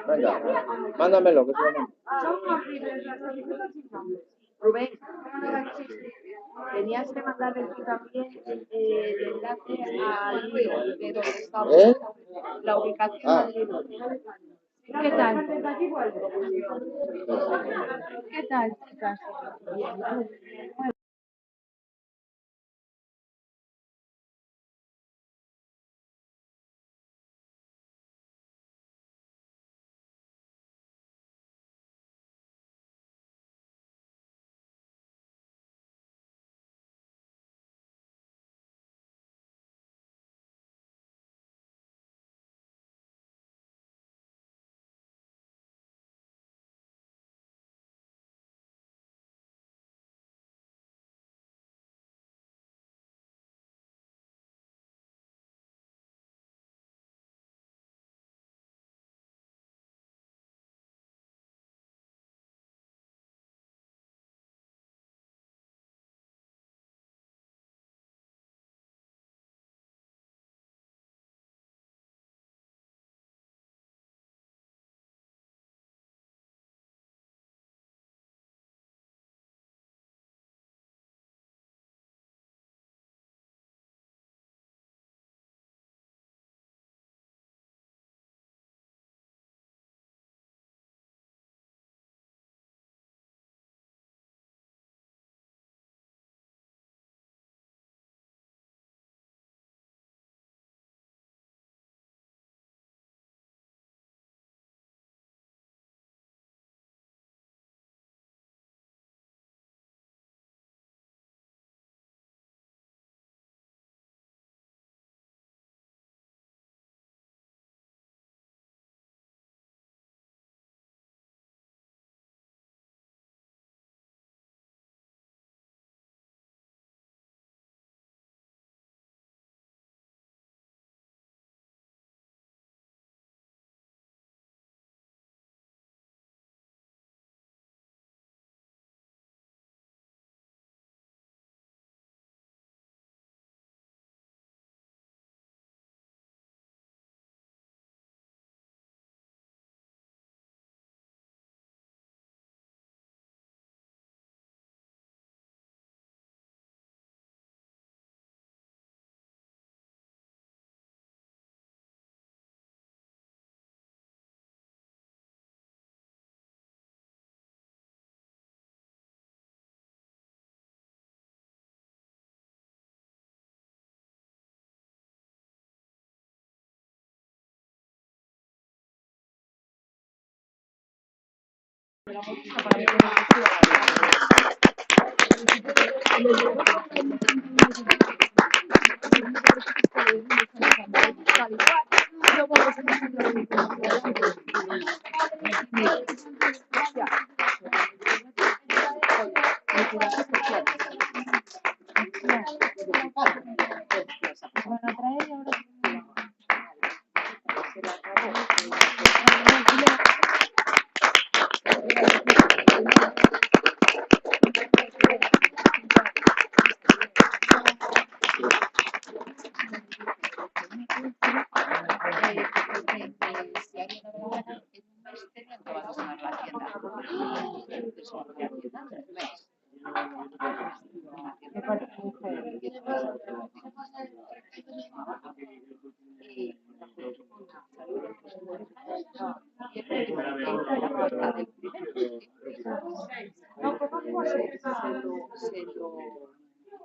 Venga, mándamelo, que se lo mando. Rubén, tenías que mandarle tú también el enlace al hilo de donde estamos, ¿Eh? la ubicación Ah. del hilo. ¿Qué tal? ¿Qué tal, chicas?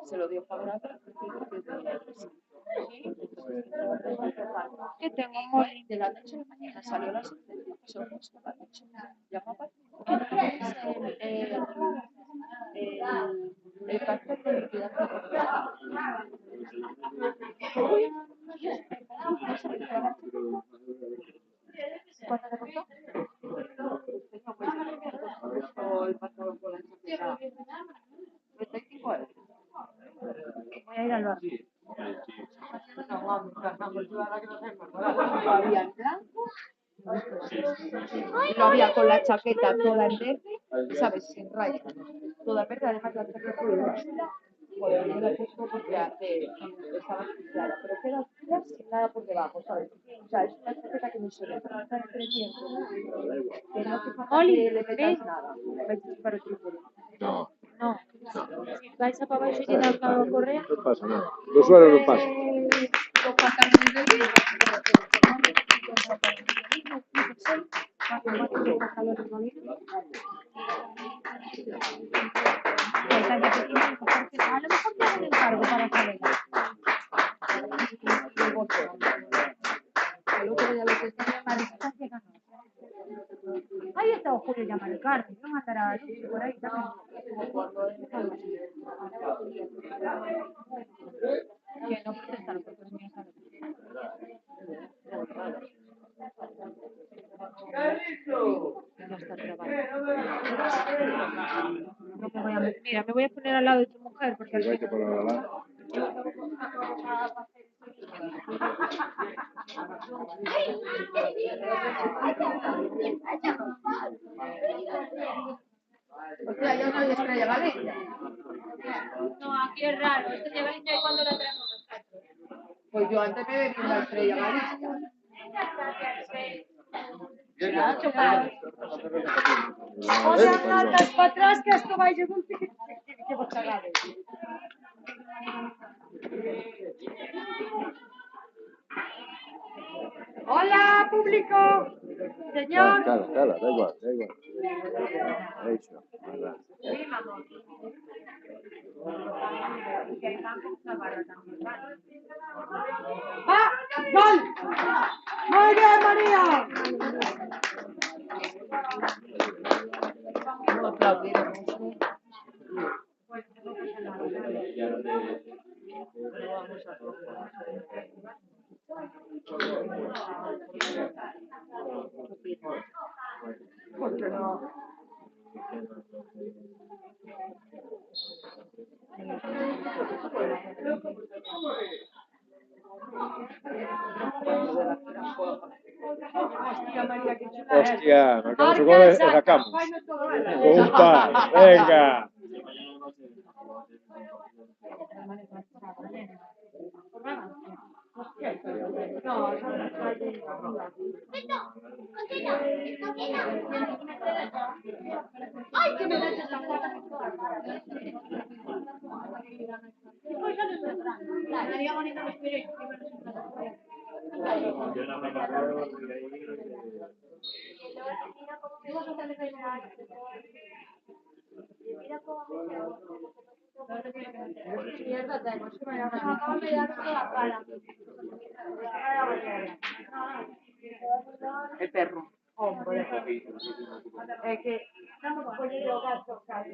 Se lo dio favorable que tengo un móvil de la noche a la mañana, salió la sentencia, solo por la noche, llamó a el cartel de liquidación. ¿Cuánto le costó? O el pantalón con la chaqueta. 35 euros. Voy a ir al barrio. Lo había en blanco, lo había con la chaqueta toda en verde, ¿sabes? Sin rayas, toda verde, además la chaqueta muy chula. Bueno, yo la puesto porque estaba especial, pero queda chula sin nada por debajo, ¿sabes? sea, es una chaqueta que me suele para estar 300. Que no te falta Oli, que le metas ven. nada. Vais a para el trípode. No, No. no. Vais a para abaixo e llenar a correa. No pasa nada. Los suelos no pasa. Los pantalones de aquí. A lo mejor te hago un encargo para colega. El otro día lo que tenía Maristas que ganó. Ahí está Julio llamar el carro. No matará a Lucy por ahí también. Que no protestaron porque no tenían salud. No está trabajando. No me voy a meter. Mira, me voy a poner al lado de tu mujer porque al Vete por final... la O sea, yo soy Estrella Galicia. No, aquí es raro. Esto llega y cuando la traemos nosotros. Pues yo antes me bebí una Estrella Galicia. Oigan, andas para atrás que esto va a llegar un ticket que vos cagades. Hola, público. Señor. Cala, da igual. Eso, verdad. ¡Ah! ¡Gol! ¡Muy bien, María! No aplaudieron mucho. Porque no. Hostia, María, qué chula. Hostia, marcamos el gol y sacamos. ¡Pumpa! ¡Venga! ¡Ay, que me da esta mierda tengo, es que me acaban de dar toda la cara. El perro. Hombre, es que estamos poniendo gatos casi.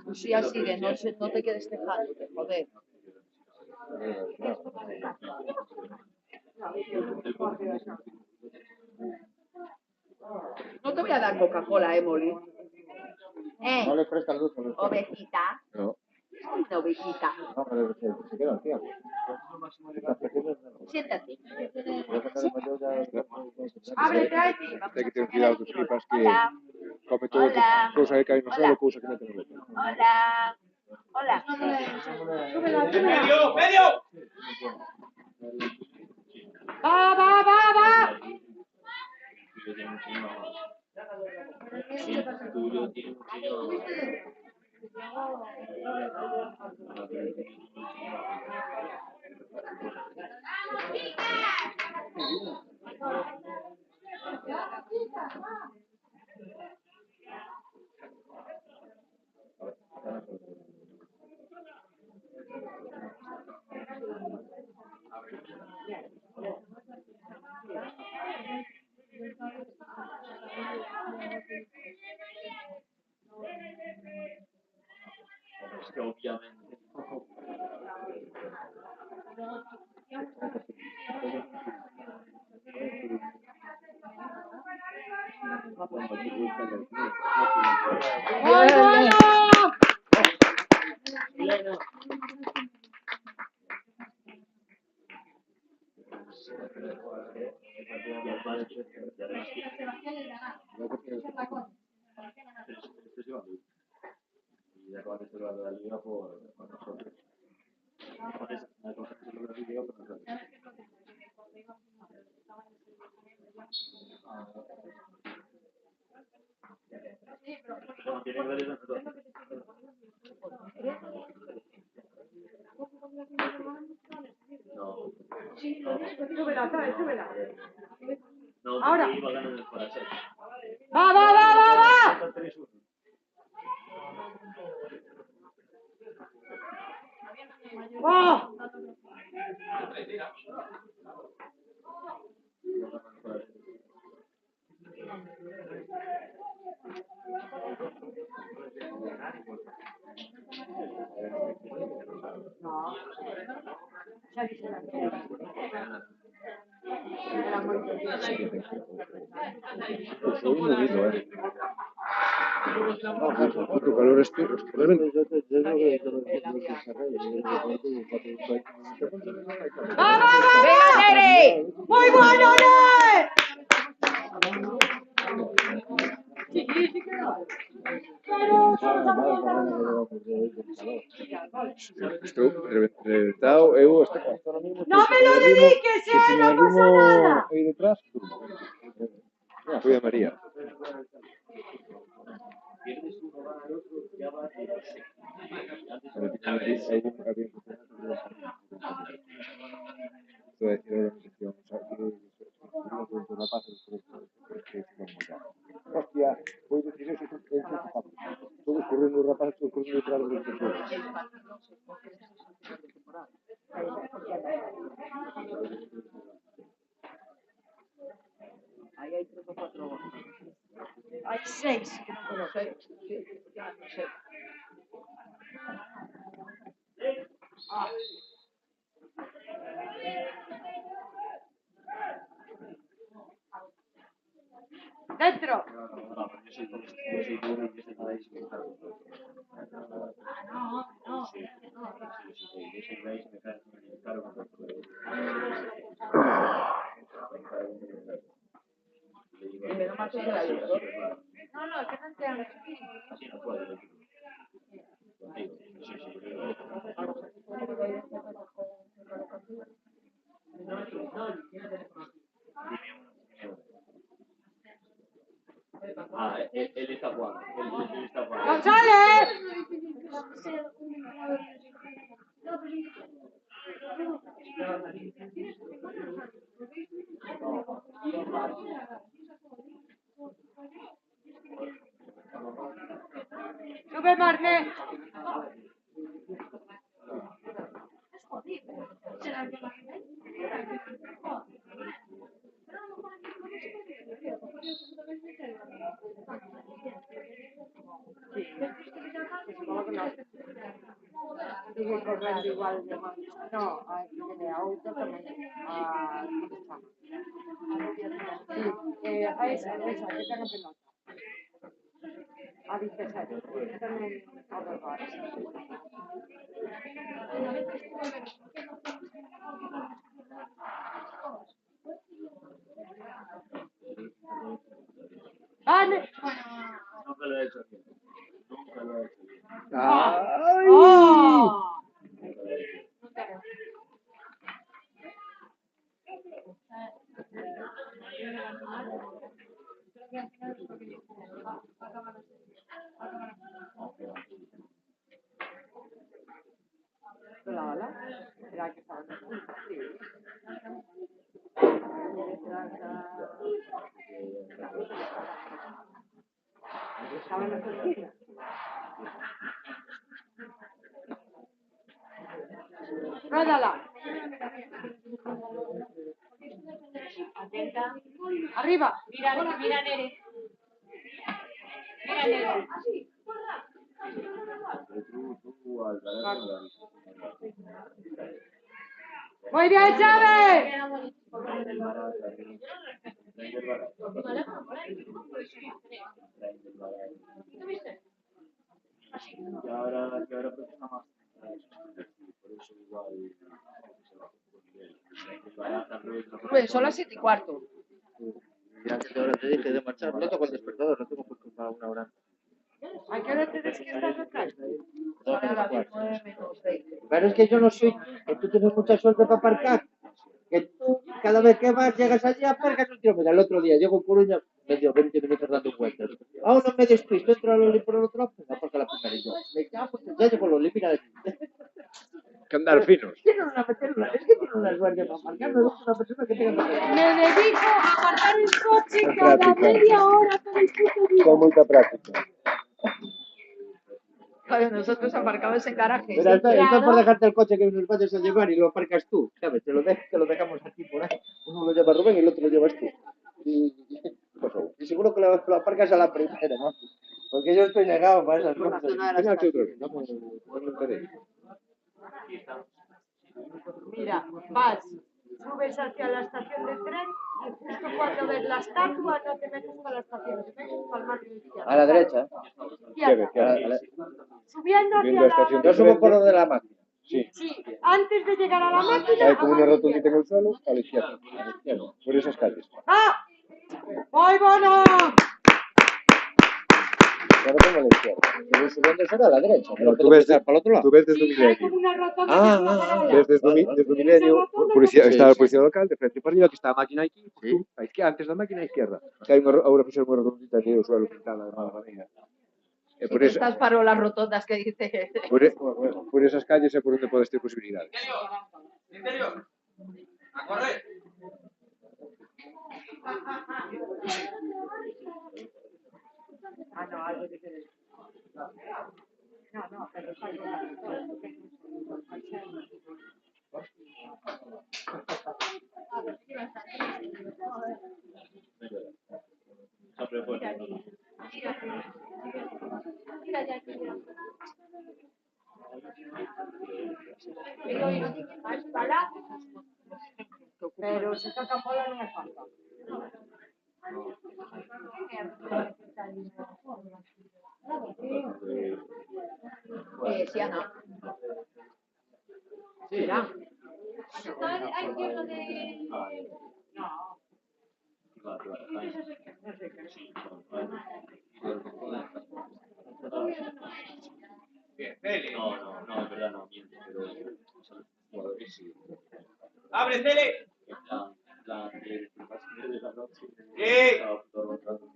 Lucía, sigue, no te quedes quejándote, joder. No te voy a dar Coca-Cola, Molly. No le prestas luz. Ovejita. No. Una ovejita. No, pero se quedan, tío. Siéntate. Ábrete ahí. Hay que tener cuidado que flipas que Hola. come todo cosa que cae no suelo, cosa que mete no mete. Hola. Hola. Súbela. ¡Medio! ¡Va! Es que obviamente. Y acaban de celebrar la liga por nosotros. Bueno, tiene que ver eso. No. Súbela, ¿sabes? Súbela. No, Ahora. iba ganando el corazón. ¡Va, va, va, va, va! ¡Va! No. Ya dice la era muy Soy un bonito, ¿Cuánto calor estoy? ¡Va, va, va! ¡Venga, Nere! ¡Muy bueno, Nere! Estoy reventado, hasta ahora mismo. ¡No me lo dediques, no pasa nada! Ahí detrás, voy a María. Hostia, voy a decir eso, todos corriendo rapaz, todos corriendo detrás de los personas. Ahí hay 3 o 4. Hay 6, que no conozco. 6. Ah. ¡Dentro! No, que no te hagas. Ah, él está jugando. Él está jugando. ¡González! Sube, Marque. Sigue corriendo igual de mal. No, tiene auto también. Sí, a esa, que tenga pelota. A Vicente, que también ahora va. ¡Vale! Nunca lo he hecho bien. Nunca lo he hecho bien. ¡Ay! ¡Oh! sala. Será que estaba en la cocina. Estaba en la cocina. Ródala. Atenta. Arriba. Mira, mira, Nere. Mira, Nere. Muy bien, Chávez. Y ahora pues nada más. Por eso igual. Rubén, son las 7:15. Ya que ahora te dije de marchar, no toco el despertador, no tengo puesto para una hora. ¿A qué hora te despiertas atrás? Ahora las 9 menos 20. Pero es que yo no soy, que tú tienes mucha suerte para aparcar, que tú cada vez que vas llegas allí aparcas un kilómetro. El otro día llego en Coruña, me dio 20 minutos dando vueltas. Aún no me despisto, entro a Loli por el otro lado, pues aparca la primera y yo. Me cago, ya llego a Loli, mira allí. Que andar finos. Es que tiene una suerte para aparcar, me gusta una persona que tenga que Me dedico a aparcar el coche cada media hora todo el puto día. Con mucha práctica. Claro, nosotros aparcamos en garajes. Mira, esto Claro. por dejarte el coche que nos vayas a llevar y lo aparcas tú, ¿sabes? Te lo dejamos aquí por ahí. Uno lo lleva Rubén y el otro lo llevas tú. Y seguro que lo aparcas a la primera, ¿no? Porque yo estoy negado para esas cosas. Venga, aquí otra vez. Vamos a ver. Mira, vas, subes hacia la estación de tren y justo cuando ves la estatua no te metes para la estación, te metes para el margen izquierdo. A la derecha. Izquierda. Subiendo hacia Viendo la estación Yo de subo por lo de la máquina. Sí. Sí, antes de llegar a la máquina. Hay como a una mano rotondita izquierda. en el suelo, a la izquierda. Por esas calles. ¡Ah! ¡Muy bueno! Ahora tengo a la izquierda. Pero subiendo será a la derecha. No, Pero empezar para el otro lado. tú ves desde Sí, un que hay milenio. como una rotonda que es una farola. Ves desde un milenio, policía, Sí, está la sí. policía local, de frente para arriba, que está a máquina aquí, Sí. tú, a izquierda, antes da máquina a izquierda. Que hai unha oficina moi redondita que é o suelo pintada de mala maneira. E por, esa, Estas farolas rotondas que dice. por esas calles é por onde podes ter posibilidades. Interior. A correr. Ah, no, algo diferente. No, pero es algo Siempre fue. Mira, ya aquí. Pero se saca pola non é falta. Sí, Ana. Será. Hay tierra de. No, en verdad no miento, pero son jugadores sí. ¡Abre, Cele! La de la noche. Estaba todo el rato.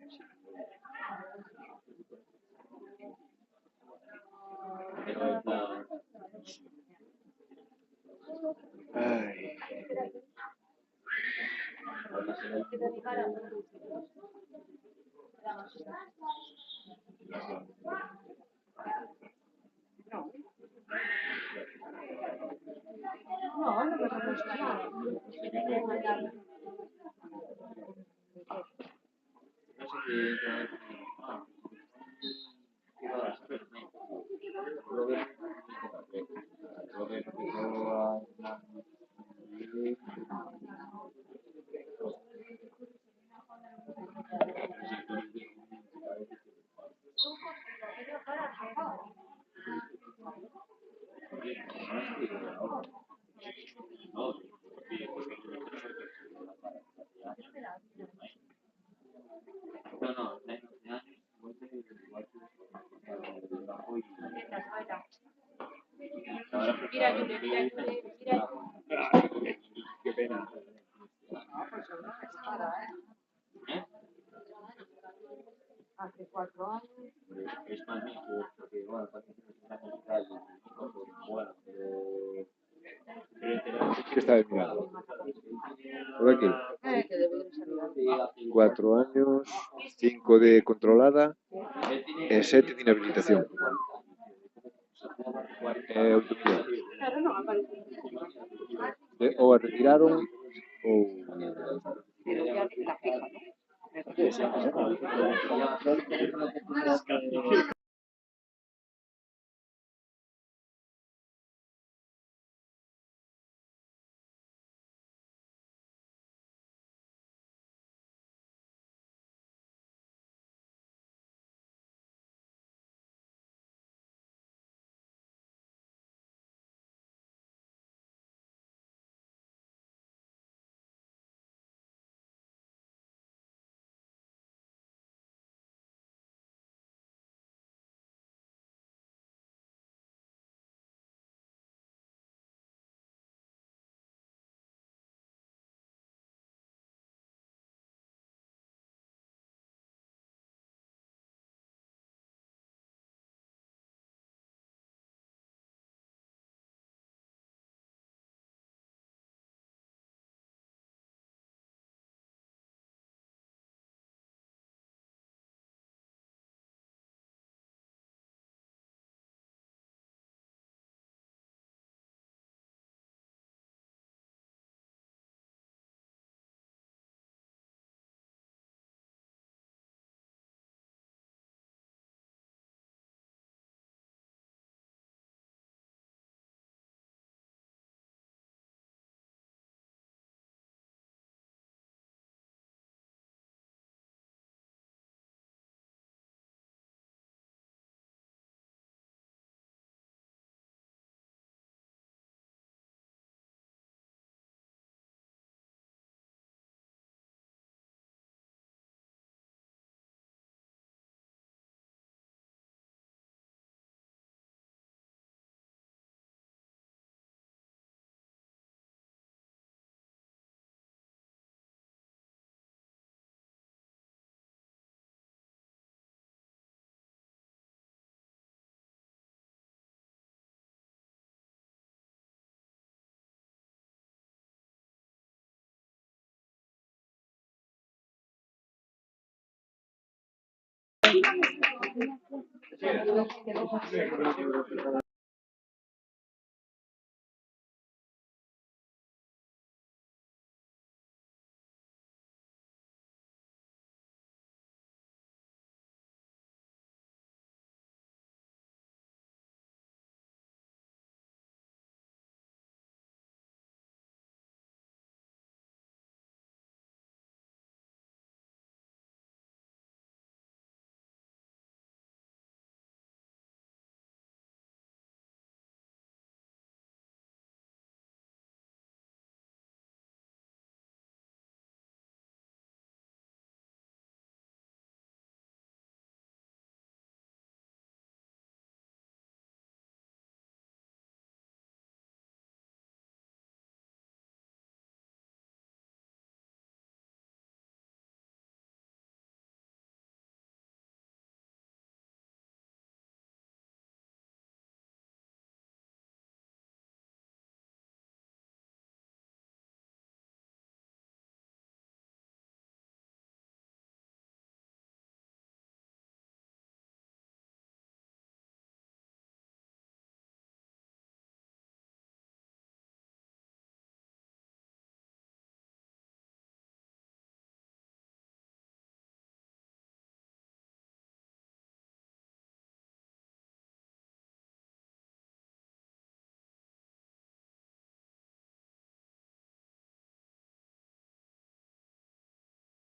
Pero en plan. Ai. No, no me gusta nada. No sé qué. No, Mira, Julia, mira. Qué pena. Hace 4 años. Es más bien porque bueno, también tienes un año y tal, bueno, pero ¿Qué estáis mirando? Por aquí. Que debe de ser. 4 años, 5 de controlada e 7 de inhabilitación. 8 millóns. Pero non aparece. Ou a retiraron ou... Pero ya la fija, ¿no?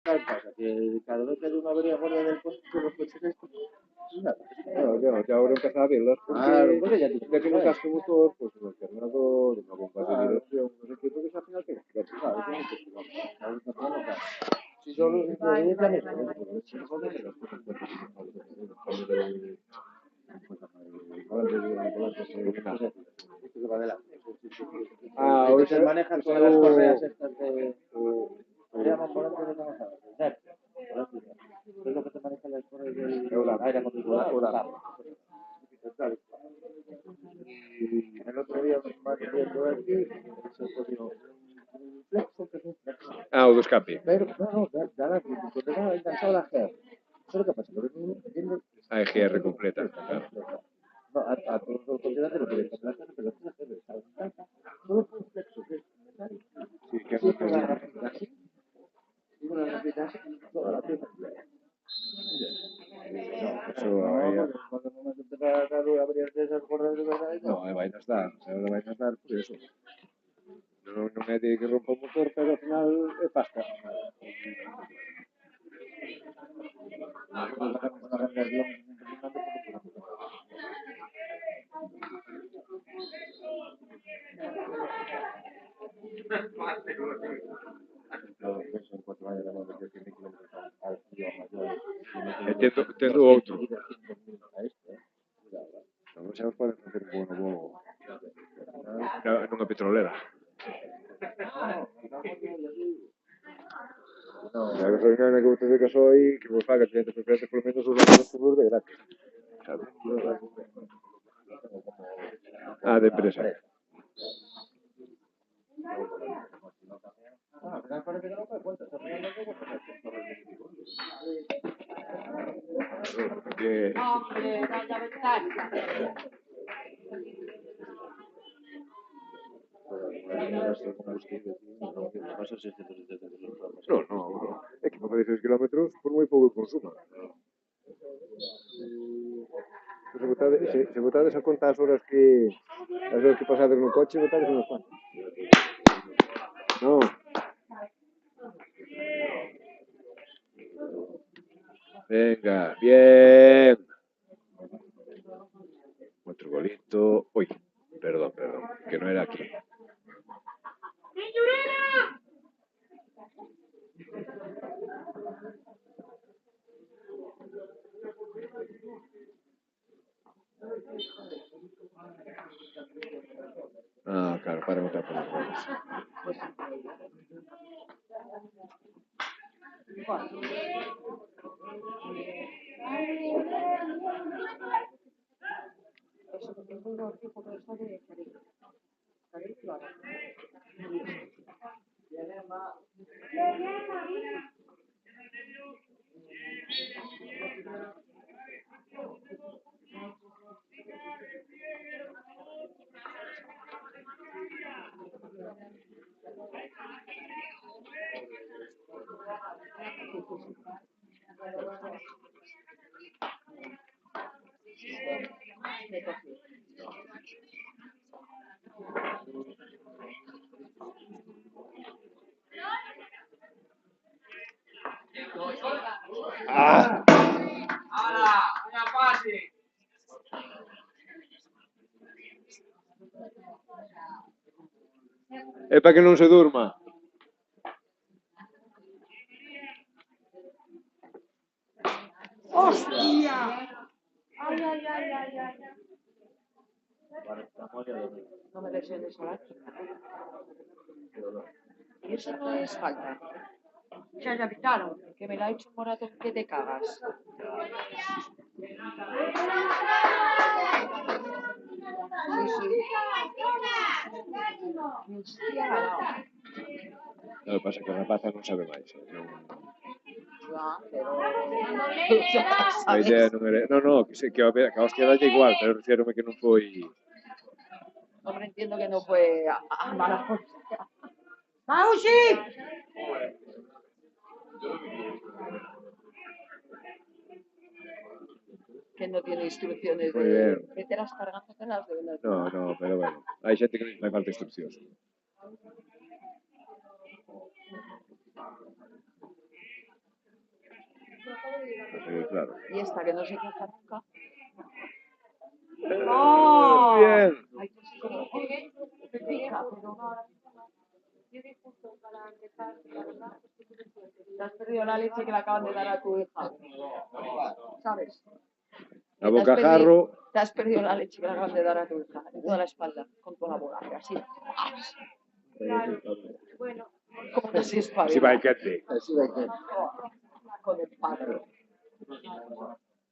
¿Sabes qué pasa? Que cada vez que hay una avería gorda del coche, los coches estos, nada. Claro, ya ahora empezar a verlas porque Claro, pues ya te ya que no casque motor, pues un alternador, una bomba de dirección, no sé qué, porque al final tiene que ver. claro, tiene que ser, vamos, claro, no puedo, claro. Si solo es la Vale, idea, vale, también, vale, vale. pero si no, pues, las cosas que hacen, esto que va adelante. Ah, Esto o se sea, maneja o con sea, las o- correas estas de... Se llaman volantes de trabajador, exacto. Es lo que te maneja las correas del aire acondicionado. Claro. Y el otro día me estaba viendo esto Ah, o do escape. Pero, no, dá enganchado la GR. Pero ¿qué pasa? A EGR completa, claro. No, a todos los contenedores, pero pero solo fue un flexo, que es necesario. Sí, que Sí, con la rapidez así. Y con la rapidez así, toda la pieza. Eso aí... Cuando no me empezaba a abrir esas cordas de verdad, No, vai nas dar, vai nas dar por eso. Non é de que rompa o motor, pero ao final é pasta. Tendo outro. Non xa os poden facer un bono nunha petrolera. A gasolina que vostede casou aí, que vos faga clientes preferentes polo menos os seguros de gratis. Sabe? Ah, de empresa. Porque... Hombre, vaya ventaja. No. É que para 16 kilómetros por moi pouco consuma. Se botades a conta as horas que pasades no coche, botades unos cuantos. No. Venga, bien. Otro golito. Uy, perdón, que no era aquí. Ah, claro, para no tapar los goles. ¡Ah! ¡Hala! ¡Una pase! É para que non se durma. ¡Hostia! Ay. No me deseen eso, ¿eh? Y eso no es falta. Ya evitaron, que me la ha hecho un moratón que te cagas. Sí. Hostia. Lo que pasa é que a rapaza non sabe máis. A idea non era... No, que a hostia dalle igual, pero refírome que non foi... No me entiendo que no fue a mala hostia. ¡Mausi! Que no tiene instrucciones de meter las cargas en las venas. No, pero bueno, hai xente que non fai falta instruccións. Claro. Y esta que no se caja nunca. ¡Oh! Bien. Ay, me pica, pero te has perdido la leche que le acaban de dar a tu hija. ¿Sabes? A bocajarro. Te has perdido la leche que le acaban de dar a tu hija. En toda la espalda, con toda la bola. Así. Bueno, como que así espalda. Así vai quente. Con el padre.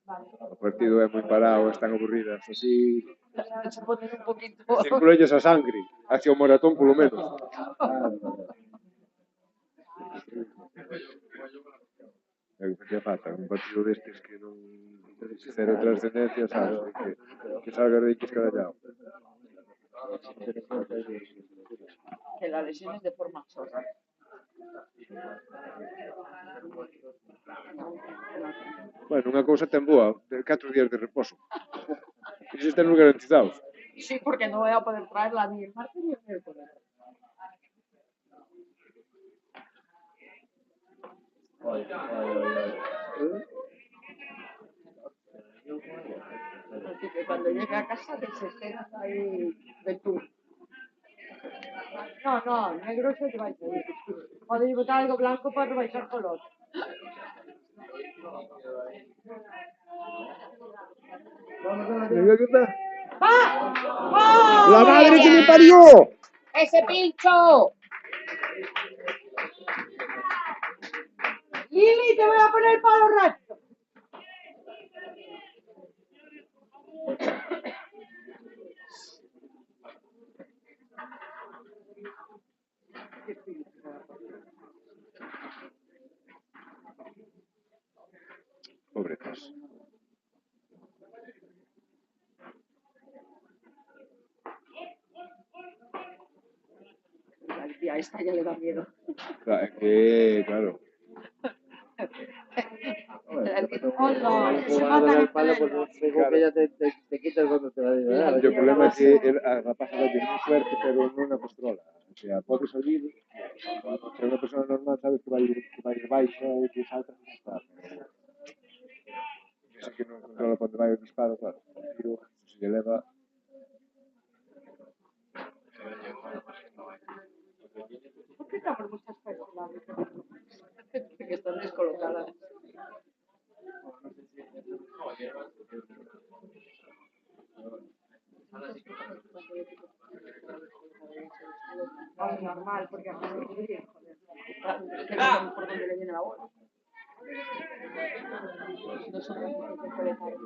O partido é moi parado, están aburridas, así... Se ponen un poquito... Circulelles a sangre, hacia o maratón polo menos. É o que te falta, un partido destes que non... Cero trascendencia, sabes, que salga de X carallao. Que la lesiones de forma absurda. Bueno, unha cousa ten boa, 4 días de reposo. E se están garantizados. Sí, porque no voy a poder traerla ni el martes ni el miércoles. Así que cuando llegue a casa desesperas ahí de tú. No, negro se te va a ir. Podéis botar algo blanco para rebaixar color. ¡La madre que me parió! ¡Ese pincho! Lili, te voy a poner el palo recto. Pobretas. A esta ya le da miedo. Es que, claro. El palo, pues seguro que ya te quitas cuando te va a ayudar. El problema es que a rapaza dalle moi fuerte, pero non na postrola. O sea, pode salir, se unha persona normal sabes que vai ir baixa e que salta e está. Ese que non controla onde vai o disparo, claro. O tiro, se lle leva... ¿Por qué cabrón muchas personas? Que están descolocadas. Es normal, porque acá no es bien, joder. Por donde le viene la bola. Nosotros no se puede saber.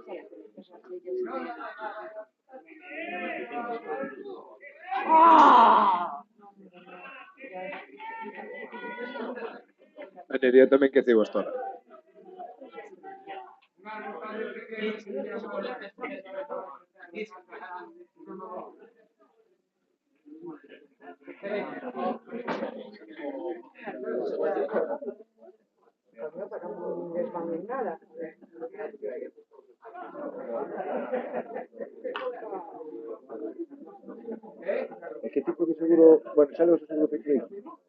A Nerea tamén que ceo a história. ¿Qué tipo de seguro? Bueno, ¿sabes los seguros de crédito?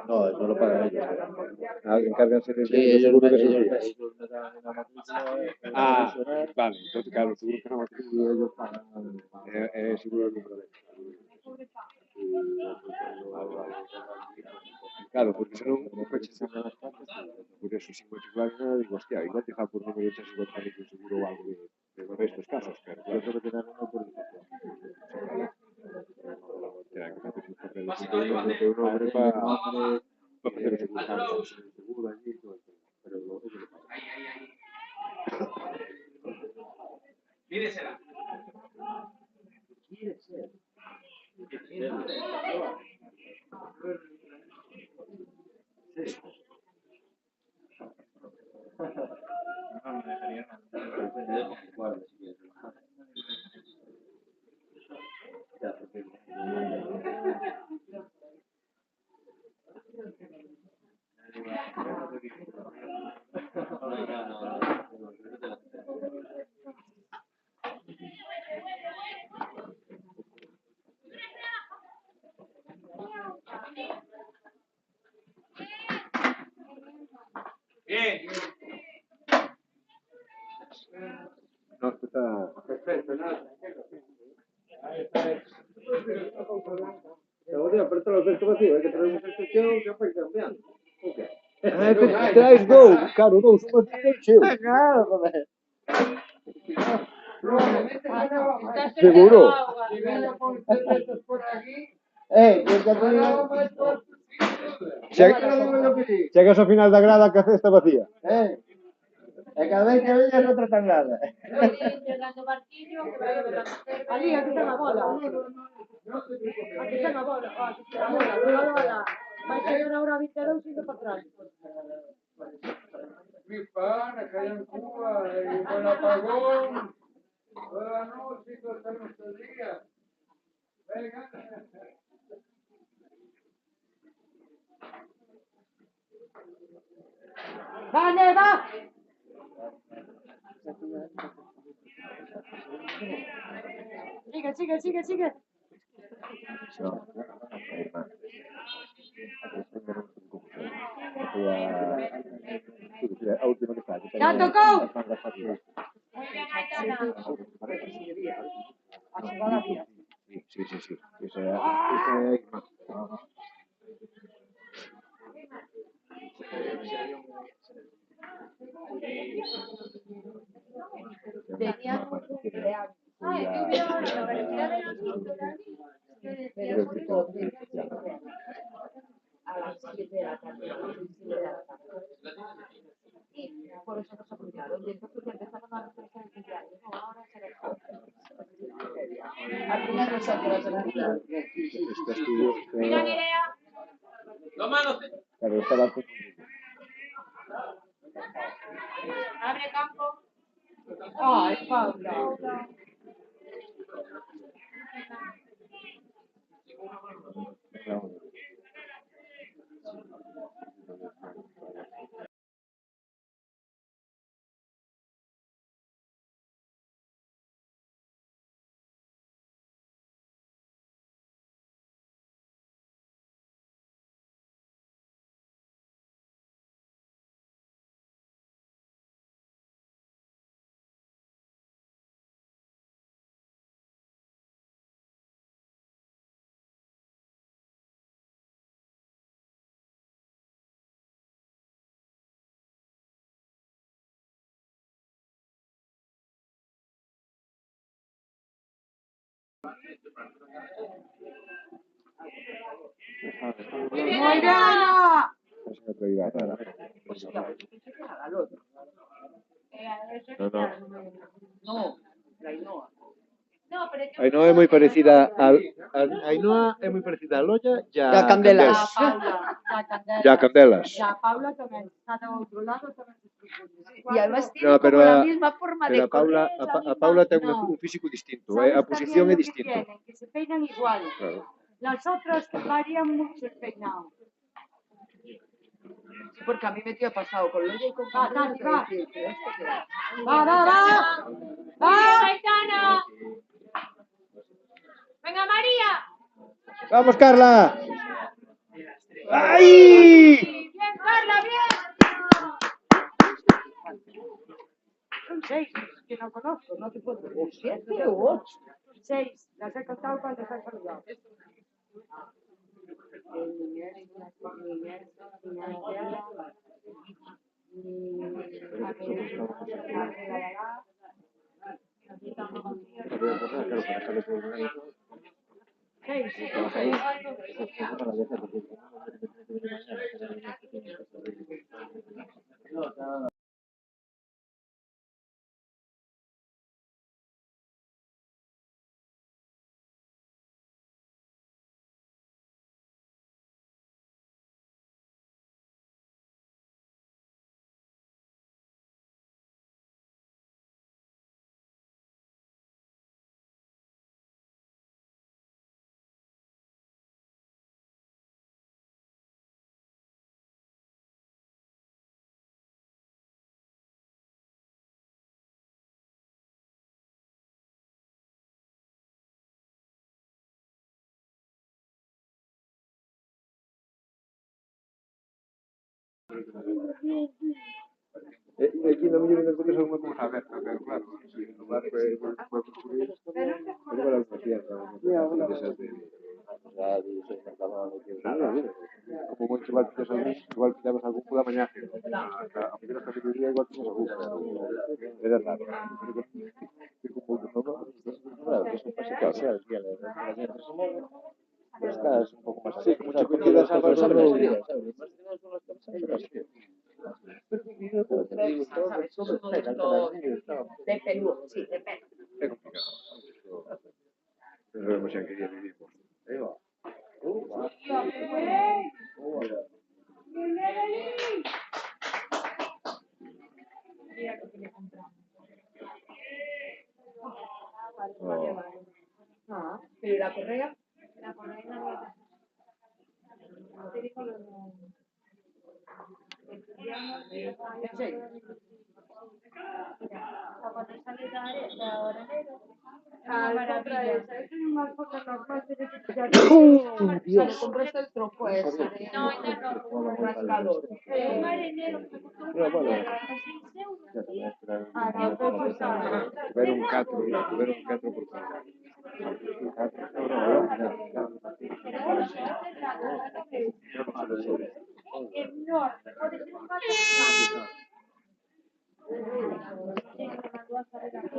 No, eso lo pagan ellos. Encárganse de Sí, ellos seguro de me esos días. dan una matrícula. Vale, entonces claro, seguro que no matrícula ellos pagan seguro de número de claro, porque se non o coche se anda nas partes, por eso, sin matricular nada, digo, hostia, igual te fa por número de chasis igual que un seguro ou algo de estos casos, pero claro, tengo que tener una autorización. Terá que facer os papeles de teu nombre para facer o seguro allí e todo, pero logo que lo paga. Míresela. Bien. No, está Perfecto, nada. Pero todos los vacío, hay que traer una instrucción que fue cambiando. Traz dous, claro, dous, unha tira e cheo. Claro, joder. Seguro. Chegas ao final da grada que a cesta vacía. cada vez que veñas outra tanglada. Llegando barquillo, que vai a ver las cervezas. Ali, aquí está a bola. Aquí está a bola. Aquí está a bola. Pegado a la... Vai caer a hora 22 indo para atrás. Mi pana, que hay en Cuba, y con el apagón, toda la noche y hasta nuestros días. Venga. ¡Vale, va! Sigue. A última que está. ¡Ya tocó! Sí. Ese é Irma. Teníamos un cumpleaños. Ay, que hubiera la felicidad de los niños. A las 7 de la tarde. Y por eso nos apoyaron. Y entonces empezaron a reflejar el cumpleaños. No, ahora será. Al final nosotros Estás tú. Mira, Nerea. Claro, estaba Abre campo. Ay, Paula. ¡Moirana! No, la Ainhoa. No, pero es que Ainhoa é moi parecida Ainhoa é moi parecida a Lolla e a Candelas. a Paula, a Candelas. E a Candelas. E a Paula tamén está do outro lado, tamén se Y además tiene No, pero como la a- misma forma Pero de a Paula, correr. a Paula ten no. un físico distinto, ¿Sabes a posición también é lo que distinto. tienen? Que se peinan igual. Claro. Las otras que varían mucho el peinado. Sí, porque a mí me ha pasado con Loya y con Va. Candelas. ¡Va! ¡Va! ¡Venga, María! Vamos, Carla. ¡Ay! ¡Bien, Carla, bien! Son 6 que no conozco, no te puedo decir. 7 u 8. 6, las he contado cuando se han saludado. Aquí na miña vida encontras alguna cousa aberta, pero claro, si no vas para construir, pero para unha tienda, desas de... Como moi igual pidas algún, igual pidabas algún pola mañá, que a primeira cafetería igual pidas algún, pero era raro. Que como claro, que son casi casi, sabes, que estás un pouco máis así, como te comidas algo sobre las días, sabes? ¿sabes? Es un producto de pelo, sí, de pelo. Es complicado. Pero vemos en qué día vivimos. Ahí va. Mira que le compramos. Ah, pero la correa. La correa no te digo lo de... Estudiamos, cuando sale de ahora enero, es una maravilla. Es una cosa normal de Dios. compraste el troco ese de No, no, rascador. un marinero que me costó un Pero bueno, marinero a 6 euros, ya tío. también esperar Eu vou pasar. ver un catro por cada. No, ya. Pero bueno, se hace enorme, pode ser un gato. Sí, me mandó a salir aquí.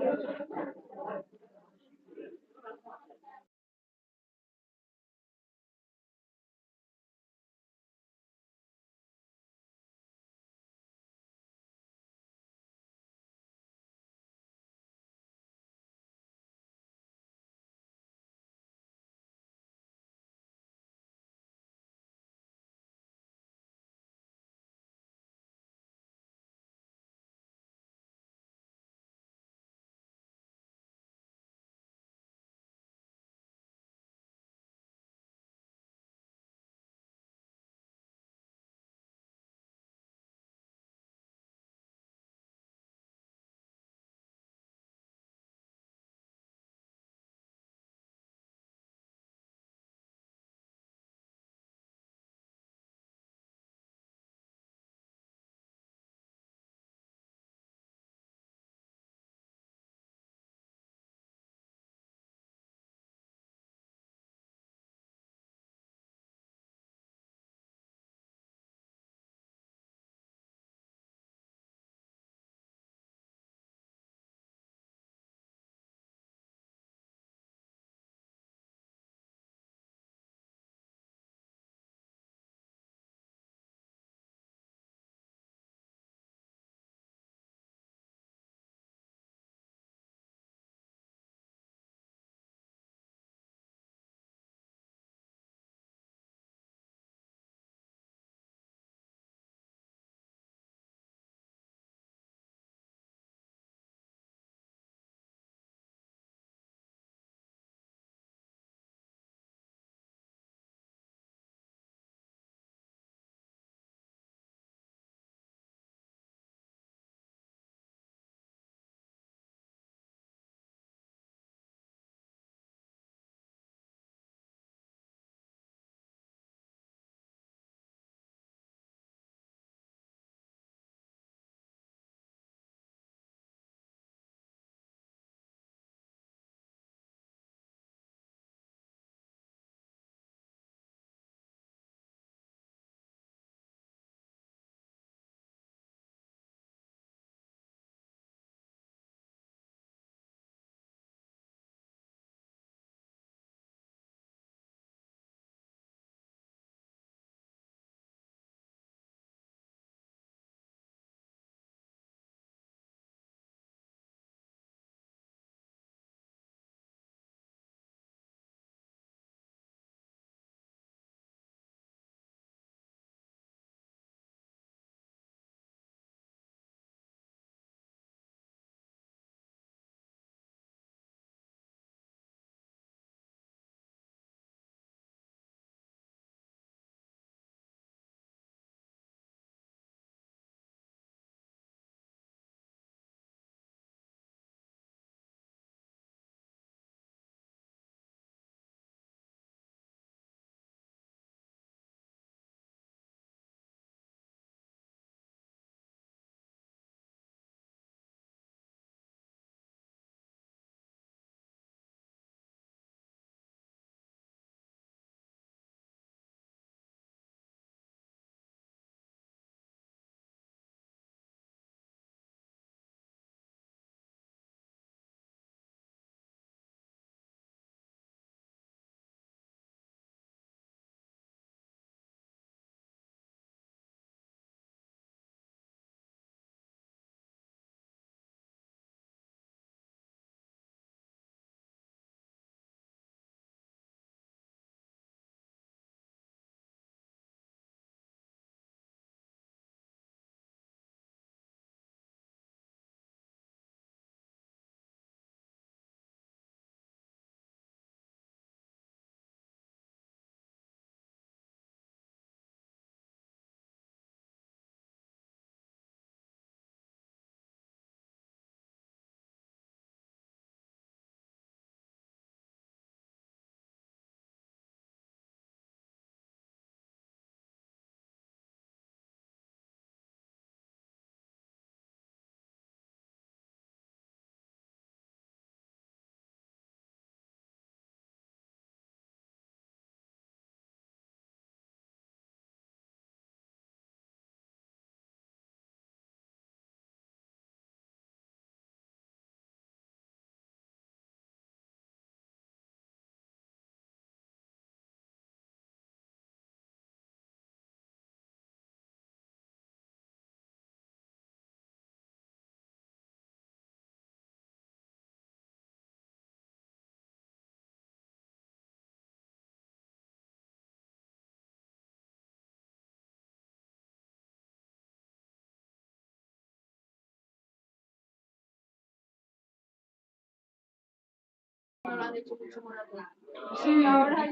Sí, ahora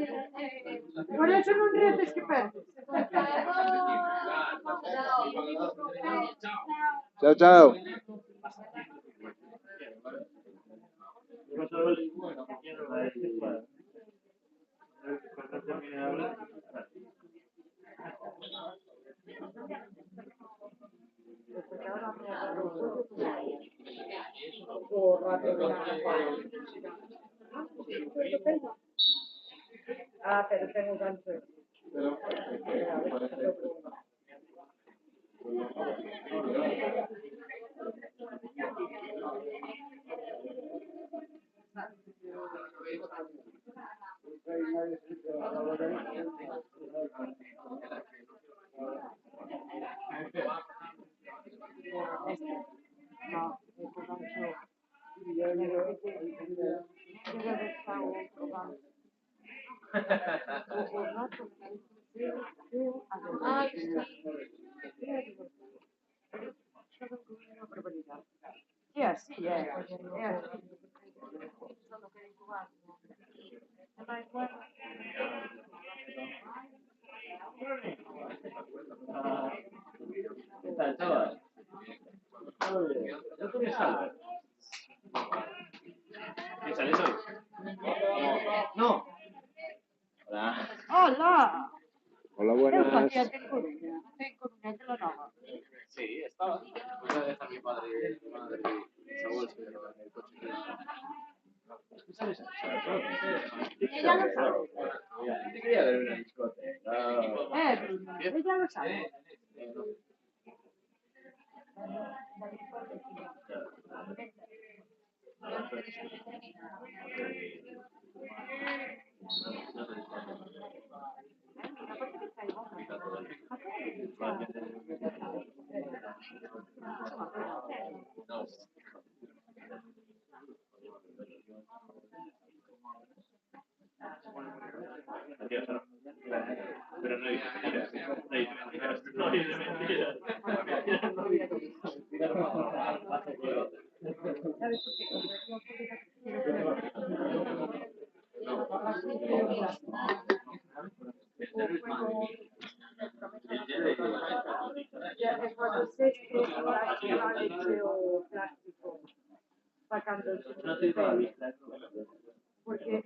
por eso non reces que perdes. Chao, chao. Ah, pero tengo gancho. Yes, yeah. ¿Qué tal, chaval? ¿Tú qué sales? ¿Qué sales hoy? No. Hola. Hola. Hola, Eu buenas. facía en Coruña de la Nova. Sí, estaba. Voy a dejar a mi padre esa bolsa en el coche. ¿Tú sabes? Ella lo sabe. Te quería ver una discoteca. Ella lo sabe. Pero no dice mentiras. No dice mentiras. ¿Sabes por qué? Cuando se ha hecho plástico sacando el pelo. Porque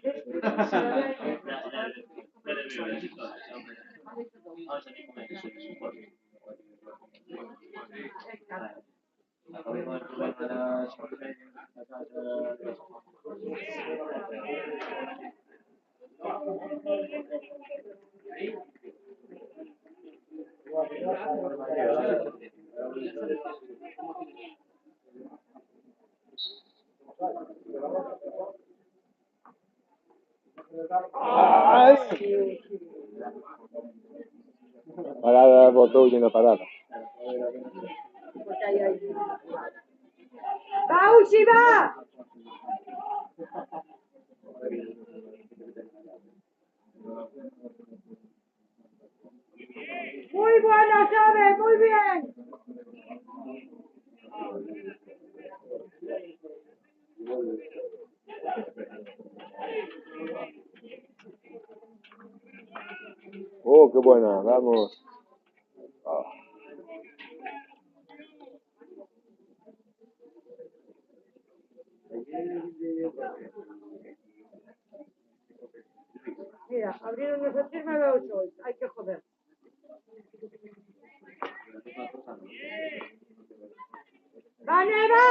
Parada, botou llena parada. ¡Va, Uchiba! Muy bueno, sabe, muy bien. Oh, qué buena, vamos. Ah. Mira, abrieron los 8 y me veo sol. Hay que joder. ¡Va, Neva!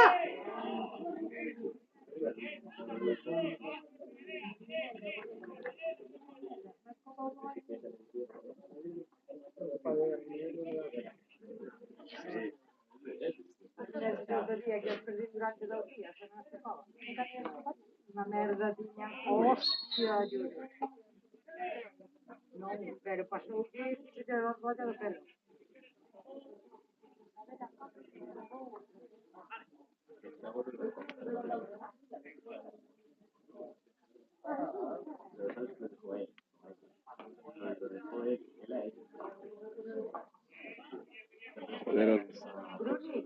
Que os perdí durante 2 días. Una merda tiña. Hostia, Yuri. Non, pero pasou que se quedou fora do pelo. Joder, Bruni,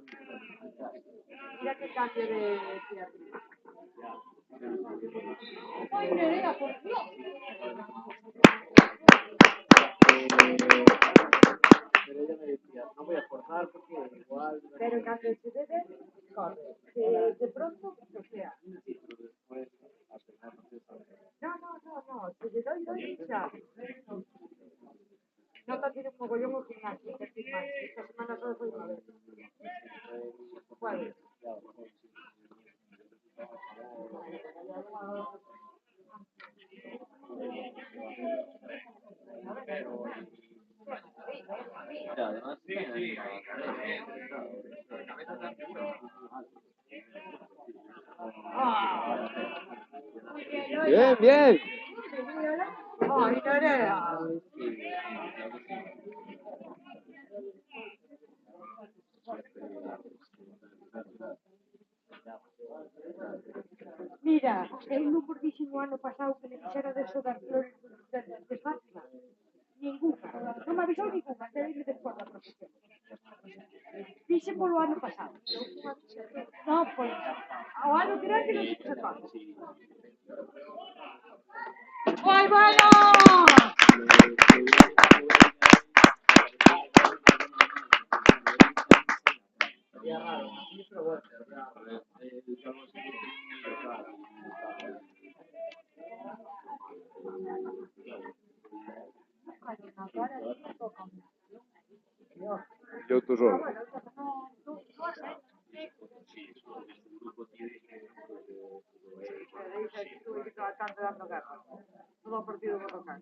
mira que cambio de tierra. Nerea, por Dios. Pero ella me decía, no voy a forzar porque igual... Pero cuando se debe, corre. De pronto, o sea. No, si le doy ya. No te tienes mogollón o gimnasio, que estoy mal. Esta semana solo fue una vez. ¿Cuál? Además, Bien, bien. Ay, Nerea. Mira, el no gordísimo ano pasado que le quixera de eso das flores de Fátima. Ninguna. Non me avisou ninguna, até dime despois da profesión. Dixe polo ano pasado. No, pois, ao ano tirante non se pasa. ¡Ay, bueno! Sería raro, así, pero bueno. Yo tú solo. Todo partido borrocar.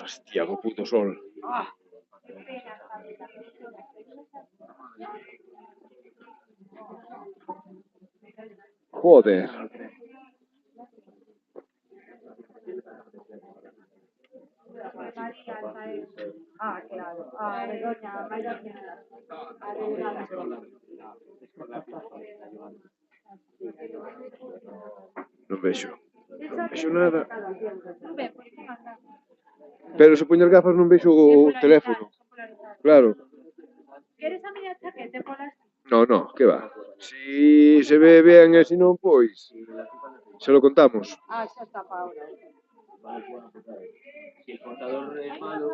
Hostia, qué puto sol. Joder. Ah, claro. Ah, Begoña, María Jiménez. Non vexo. Non vexo nada. Pero se poño as gafas non vexo o teléfono. Claro. ¿Quieres a mirar chaquete por las... No, no, que va. Si se ve ben e se non, pois se lo contamos. Ah, xa está para ahora. si el contador es malo,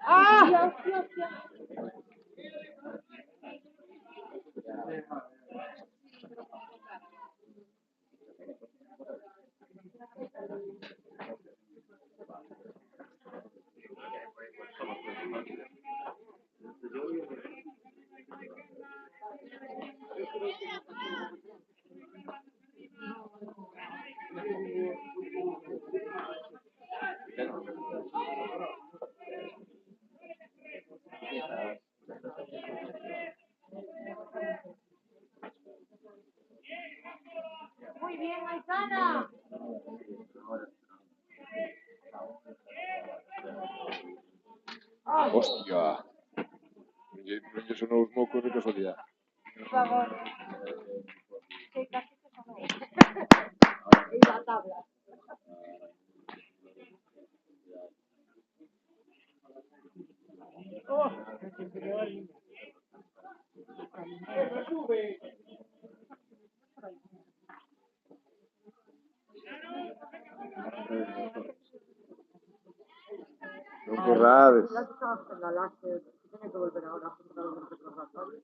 ¡Ah! Muy bien, Aitana. Hostia. Non lle sonou os mocos de casualidad. Por favor. Sí, casi se sonó. Y la tabla. Non corrades. La que estaba con la láser. Tiene que volver ahora a comprar los recordatorios.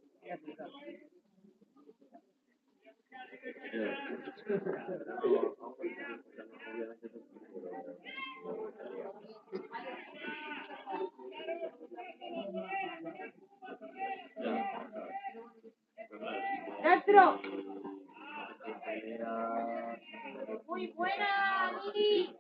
¡Dentro! Muy buena, Lili.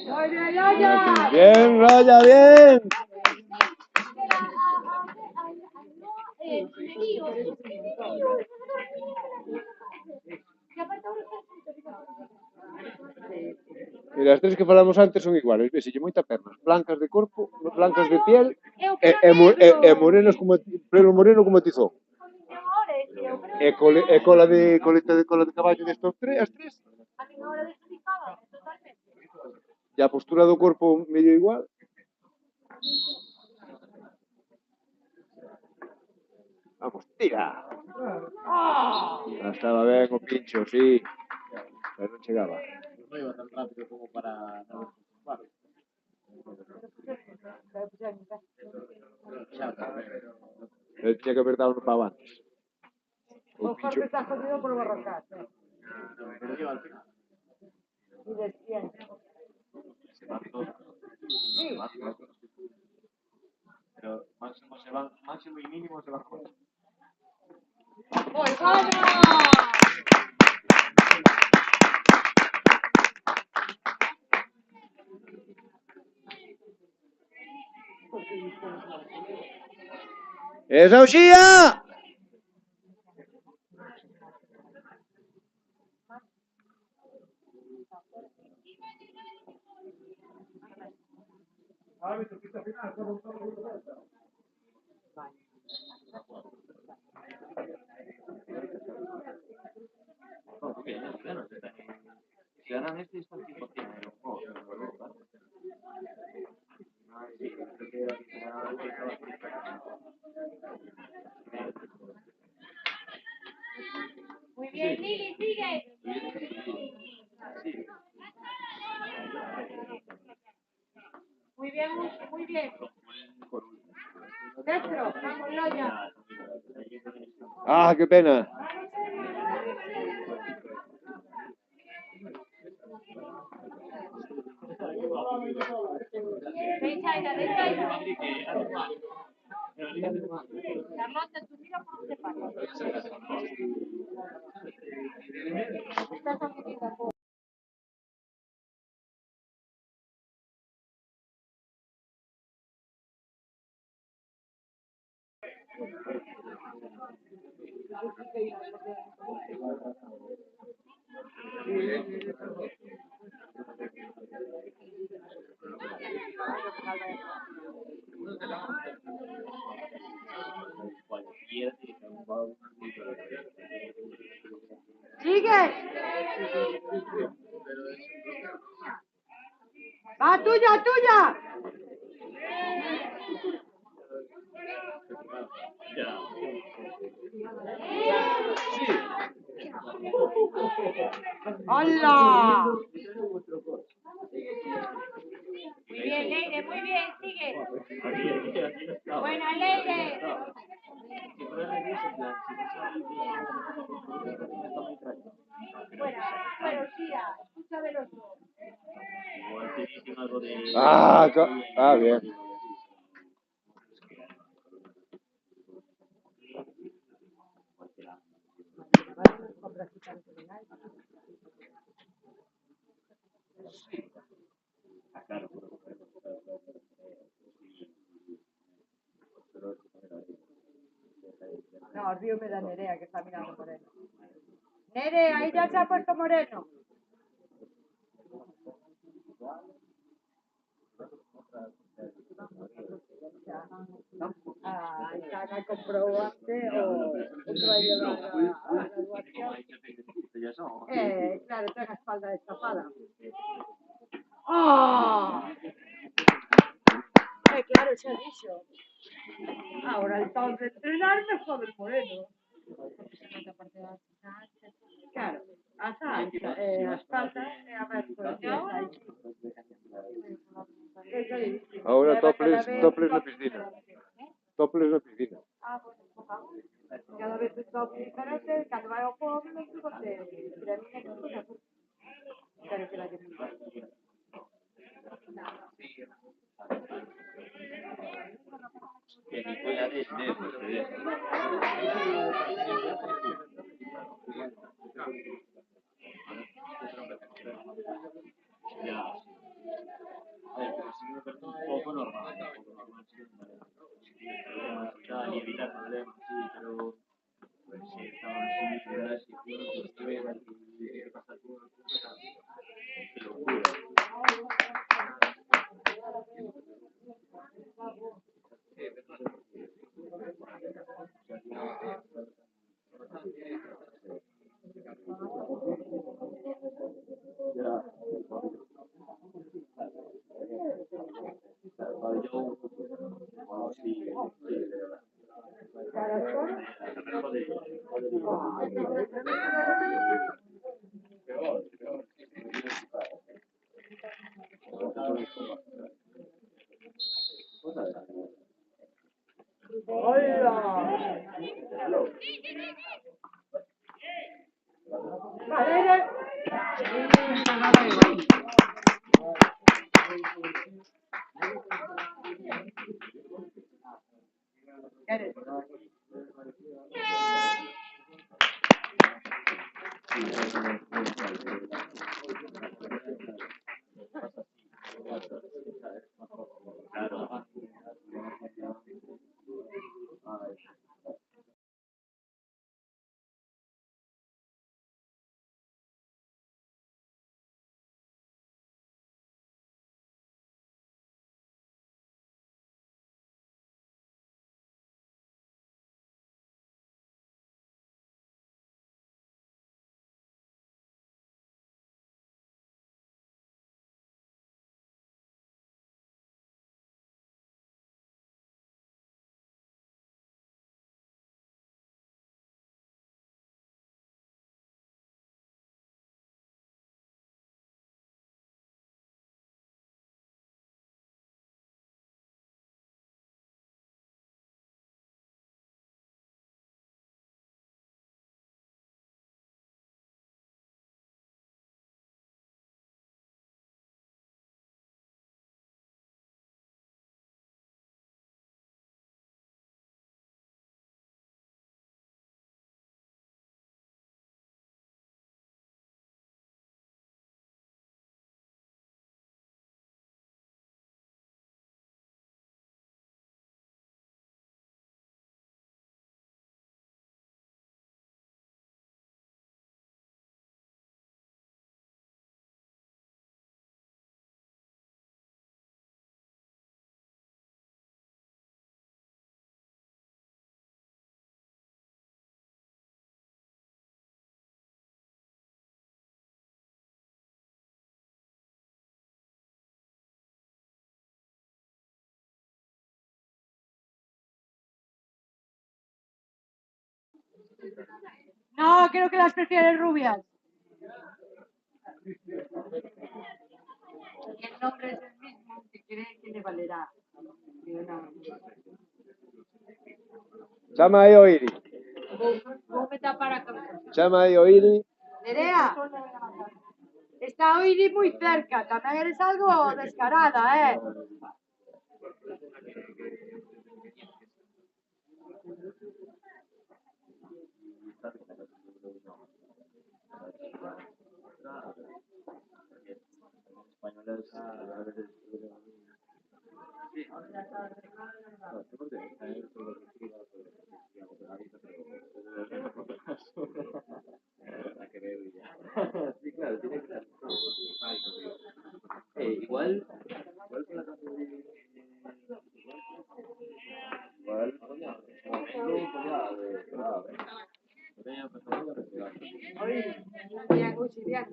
¡Muy bien, Loya! Bien, Roya, bien. E as tres que falamos antes son iguales, veselle moita pernas, blancas de corpo, blancas de piel, e morenos como pelo moreno como tizón. E cola de coleta de cola de caballo destos tres, as tres. E a postura do corpo medio igual. Vamos, tira. Estaba ben o pincho, sí, pero non chegaba. No iba tan rápido como para no ocupar. Ele tiña que haber dado no pavo antes. O Mejor pincho. que está jodido por Barrocas. Pero yo al final Y de 100. se van todos. Sí. Pero máximo y mínimo se van juntos. ¡Muy bueno! ¡Esa Uxía! No, porque ya no están si ganan este están 100% en el juego. Sí, creo que al final Muy bien, Lili, sigue. sí. Muy bien, muy bien. Dentro, vamos, Loya. ¡Ah, qué pena! Ven, Chaina, ven, Chaina. Carlota, tú mira por dónde pasa. Estás aprendiendo poco. ¡Sigue! ¡Va, tuya, tuya! ¡Hola! Muy bien, Leire, muy bien, sigue. Buena, Leire. Bueno, tía, escucha del otro. Ah, bien. No, olvídame de Nerea, que está mirando Moreno. Nere, ahí ya se ha puesto Moreno. Ah, están a comprobarte o te va a llevar a la graduación. Claro, tengo la espalda destapada. ¡Oh! Claro, se ha dicho. Ahora el tal de entrenar me jode el Moreno. Claro, a salsa, a espalda, a ver, pues ya ahí. Ahora toples na piscina. Toples na piscina. Cada vez es todo diferente, cada vez un poco me digo que pero que la que Que ni pueda desde un poco normal, y evitar problemas, sí, pero pues si estaban así, No, creo que las prefieres rubias. Y el nombre es el mismo, que cree que le valerá. Chama aí o Iri. Vou me tapar a cabeza. Chama aí o Iri. Nerea, está Oiri muy cerca. También eres algo descarada, ¿eh? Sí, claro, tiene que estar. Igual con la canción de. Igual, coño, no tenía pensado de respirar. Bien, Gucci, bien.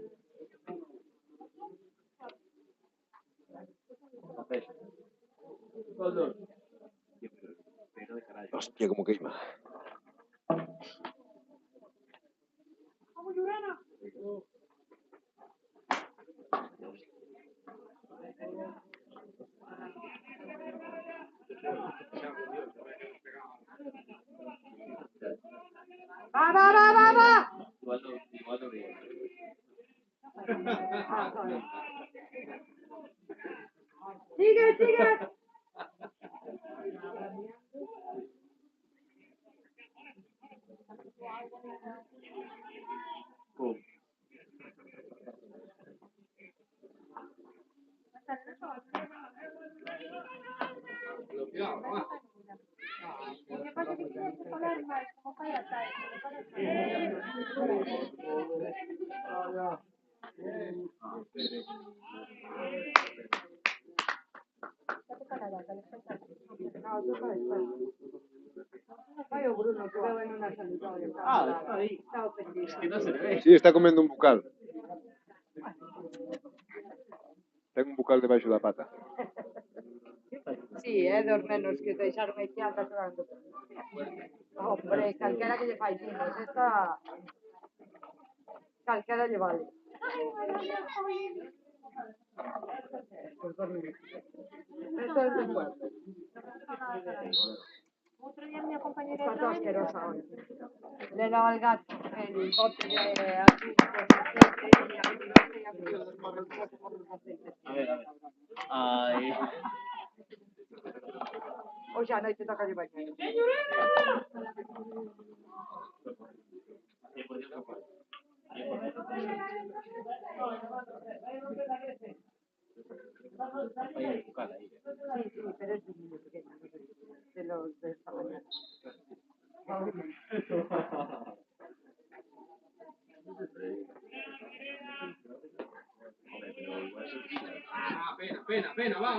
Hostia, como queima. Va, va, va, va, va. Igual lo veo. Sigue, sigue. Vaya Bruno, que veo en una salida. Está ahí. Es que no se le ve. Sí, está comendo un bucal. Ten un bucal debaixo da pata. Sí, dos nenos que deixaron aquí anda chorando. Hombre, calquera que lle fai niños, esta... Calquera lle vale. Esto es de fuerte. Otro día mi compañera Está todo de asquerosa hoy. Le daba al gato el bote de azúcar, aceite, y a mí no sé, ya me dio los morros de aceite. A ver. Ay. Hoxe a noite toca lle bañar. Sí, sí, pero es un niño pequeño, de los de esta mañana. Pena, va.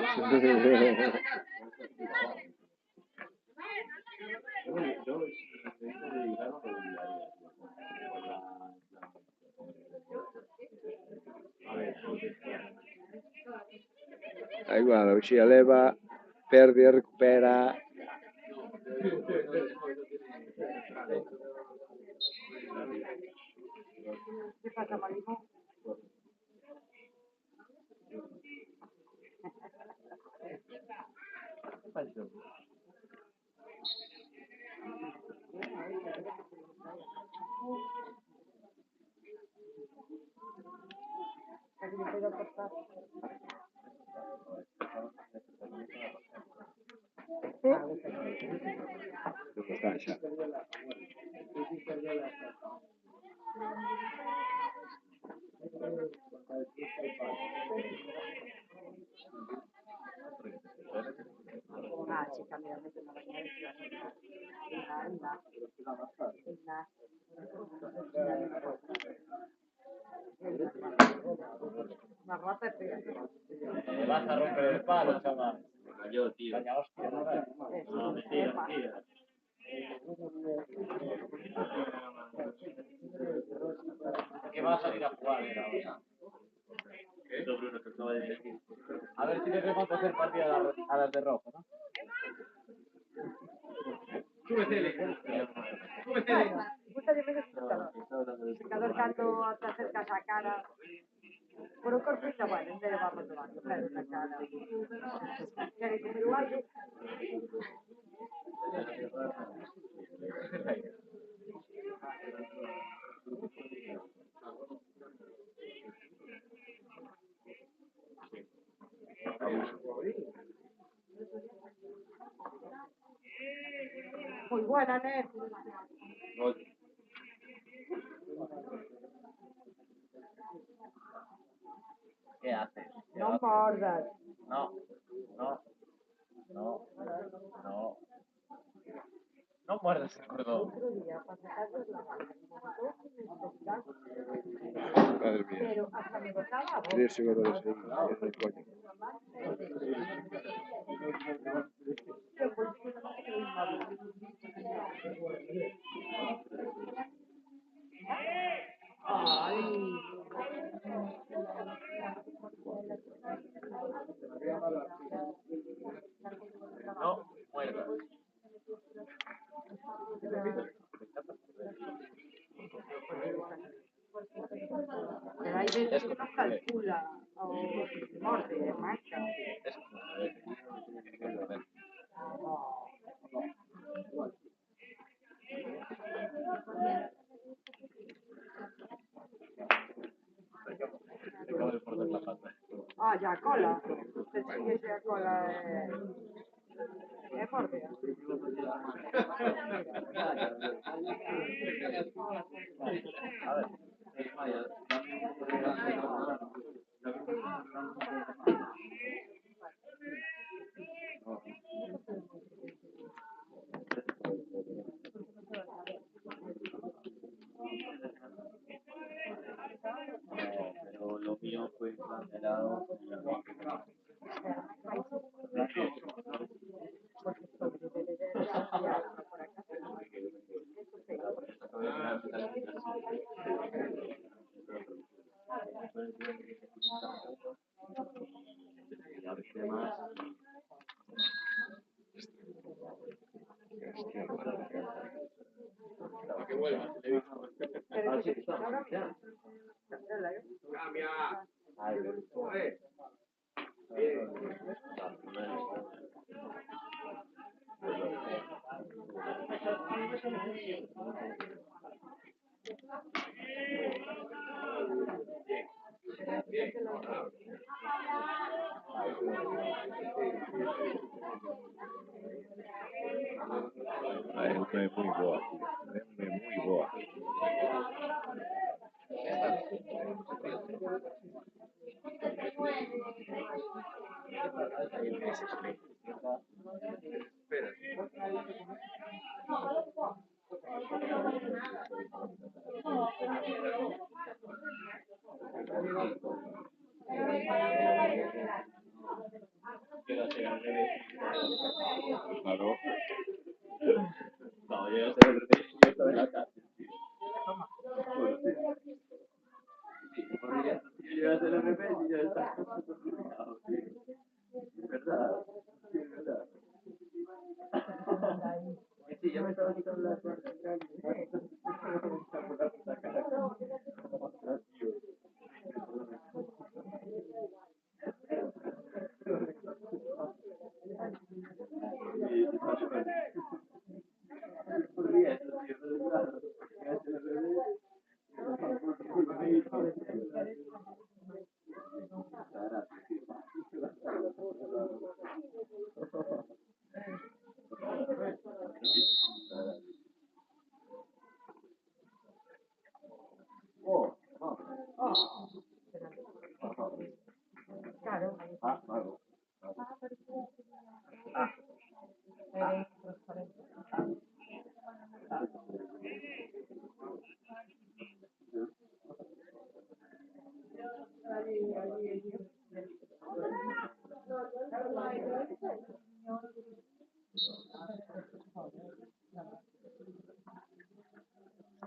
Aí guarda, uscì a leva, perde e recupera. ¿Qué pasa, Marimo? Aquí me puedo cortar. Caixa. Ah, chica, mira, me tengo bañar. Una rata es fea. Me vas a romper el palo, chaval. Me cayó, tío. No, mentira. ¿Qué va a salir a jugar ahora? Esto Bruno que acaba de decir. A ver si le remontas el partido a las de rojo, ¿no? Súbete. Gusta de menos el secador cando te acercas a cara. Por o corpo está bueno, en vez de vamos tomando, pero na cara. Quere comer o algo? Muy buena, ¿eh? ¿Qué haces? No mordas. No. No muerdas el cordón. Otro día, para sacarlos la gana, Madre mía. pero hasta me botaba a vos. 3 jugadores ahí, es del coño. No muerdas. Pero hay veces que no calcula o morde, marca. Es como una vez. Tiene que morder. Acabo de morder la pata. Ah, ya, cola. Se sigue esa cola, morde. A ver. Pero lo mío fue cancelado. Hostia, madre. Una es muy boa, tío. Una es muy boa. Claro. No, yo ya sé el revés, yo estaba en la cárcel, tío. Bueno, sí. Sí, porque yo ya sé el revés y ya está todo complicado, tío. Es verdad, sí, es verdad. Sí, ya me estaba quitando la suerte. Por la puta cara. Ostras, tío. Por eso, tío, pero claro, ya sé el revés.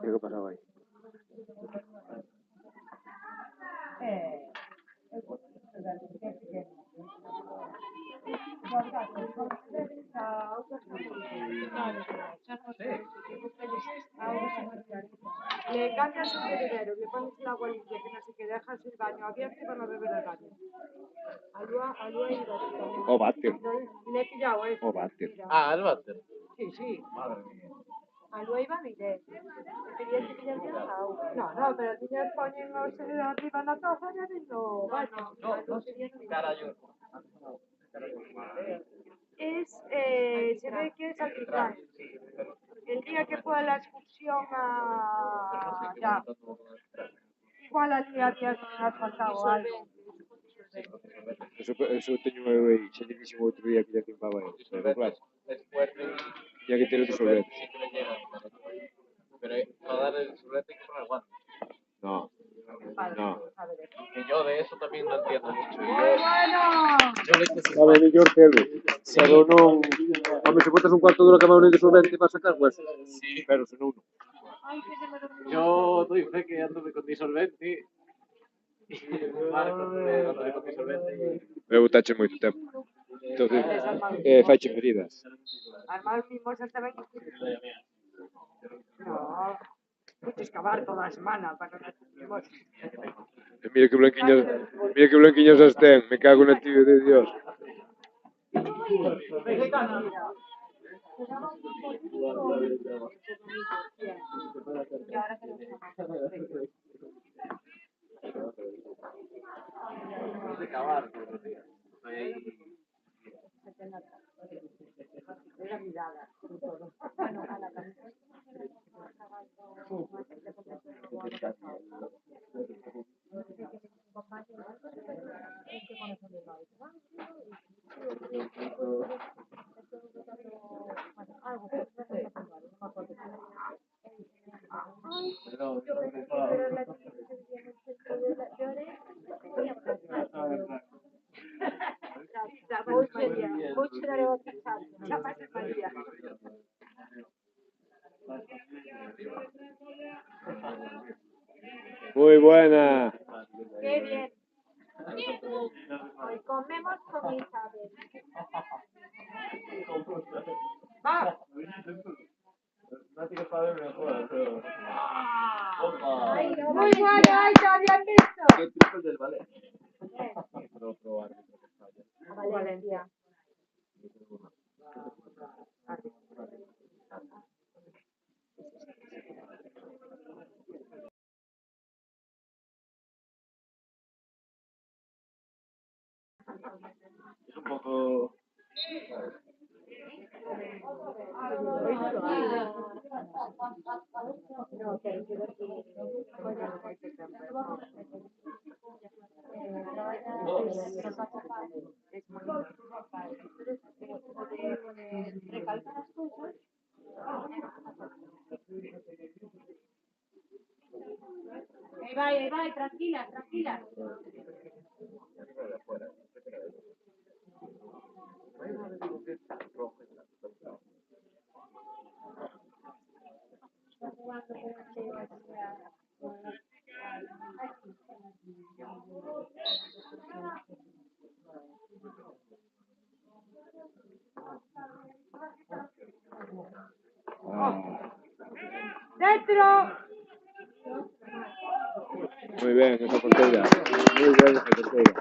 ¿Qué pasaba ahí? Le cambias el bebedero, le pones el agua limpia, que no sé qué, dejas el baño abierto y van a beber el baño. Alúa y también. O váter. Le he pillado eso. O váter. Ah, el váter. Sí, sí. Madre mía. Alúa iba a bidet. Quería que pillar bien agua. No, pero los niños ponen arriba en la taza y abren no baño. Carajo. Se ve que es arbitraje. El día que fue a la excursión a... Ya, igual allí había asfaltado algo. Eso teño aí, xa lle dixen outro día que lle timpaba eu. Pero claro, Es fuerte. tiña que ter outro sorbete. Sí que le llega. Pero para dar el sorbete hay que poner guantes. No, no. Que yo de eso también no entiendo mucho. Bueno. Yo le echo sin Sabe guantes. mellor que ele. Pero non... Home, se botas un cuarto duro que de sorbete vas sacar, pues. Sí. Pero se non, non. Yo doy fe que anduve con disolvente. Marco anduve con disolvente. Eu botache moito tempo. Entonces, faiche feridas. Armar mimosas tamén. No, puedes excavar toda a semana para non hacer mimosas. Mira que blanquiñas as ten. Me cago na tío de Dios. De cavar, tío. Era mirada. Bueno, a la cabeza. Muy buena. Qué bien. Hoy comemos con Isabel. Va. No tienes para ver mejor, pero... Opa. Muy bueno, ahí te habían visto. Qué trucos del ballet. Otro árbitro que falla. Valencia. Es un poco... Ahí va, tranquila, tranquila. Dentro. Muy bien, esa portería. Muy bien esa portería.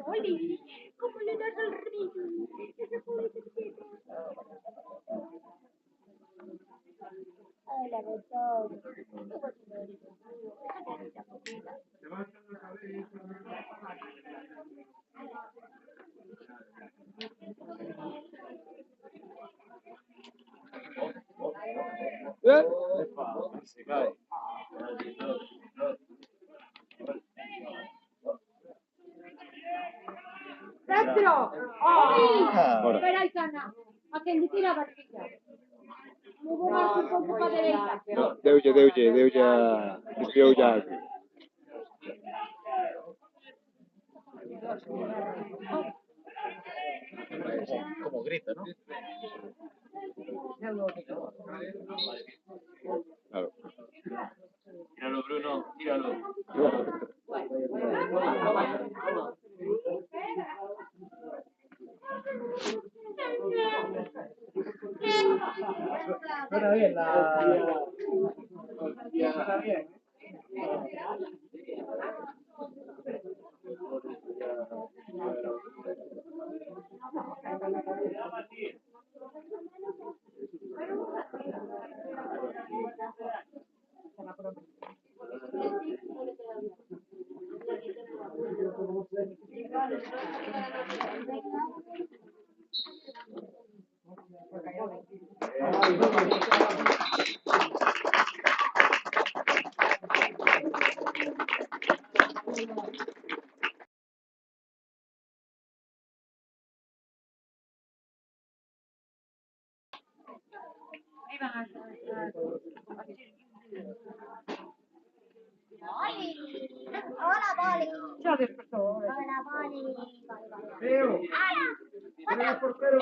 Oli, ¿cómo le das el ritmo? Se cae. Dentro. Ahora. Espera, Isana. A que le tira barquilla. Muy buena, un poco para derecha. No, deulle a... Desviou ya. Como grita, ¿no? Claro. Tíralo, Bruno, tíralo. Suena bien la... Suena bien. Ya despertó. Leo, ¿eres el portero?